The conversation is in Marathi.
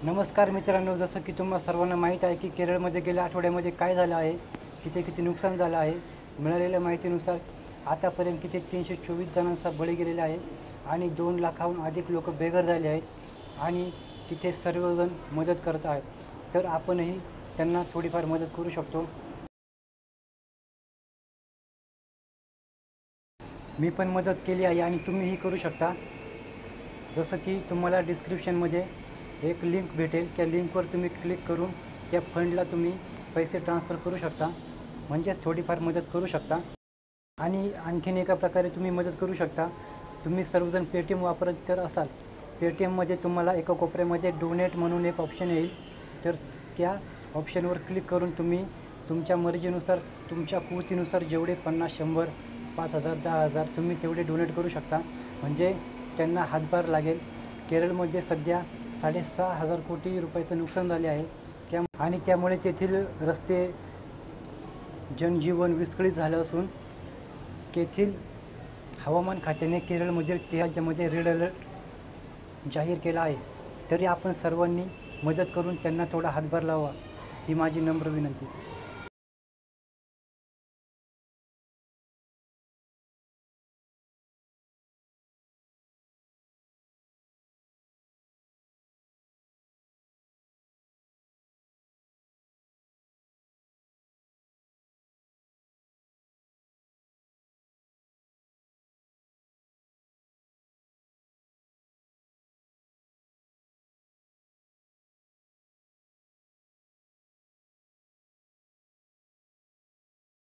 नमस्कार मित्रांनो, जसं की तुम्हाला सर्वांना माहीत आहे की केरळमध्ये गेल्या आठवड्यामध्ये काय झालं आहे, किती नुकसान झालं आहे. मिळालेल्या माहितीनुसार आतापर्यंत किती 324 जणांचा बळी गेलेला आहे आणि 2 लाखाहून अधिक लोक बेघर झाले आहेत आणि तिथे सर्वजण मदत करत आहेत. तर आपणही त्यांना थोडीफार मदत करू शकतो. मी पण मदत केली आहे आणि तुम्हीही करू शकता. जसं की तुम्हाला डिस्क्रिप्शनमध्ये एक लिंक भेटेल, त्या लिंकवर तुम्ही क्लिक करून त्या फंडला तुम्ही पैसे ट्रान्सफर करू शकता, म्हणजे थोडीफार मदत करू शकता. आणि आणखीन एका प्रकारे तुम्ही मदत करू शकता. तुम्ही सर्वजण पेटीएम वापरत तर असाल, पेटीएममध्ये तुम्हाला एका कोपऱ्यामध्ये डोनेट म्हणून एक ऑप्शन येईल. तर त्या ऑप्शनवर क्लिक करून तुम्ही तुमच्या मर्जीनुसार, तुमच्या कुवतीनुसार जेवढे 50, 100, 5,000, 10,000 तुम्ही तेवढे डोनेट करू शकता, म्हणजे त्यांना हातभार लागेल. केरळमध्ये सध्या 6,500 कोटी रुपयाचं नुकसान झाले आहे. आणि त्यामुळे तेथील रस्ते, जनजीवन विस्कळीत झालं असून तेथील हवामान खात्याने केरळमधील 13 राज्यामध्ये रेड अलर्ट जाहीर केला आहे. तरी आपण सर्वांनी मदत करून त्यांना थोडा हातभार लावा, ही माझी नम्र विनंती.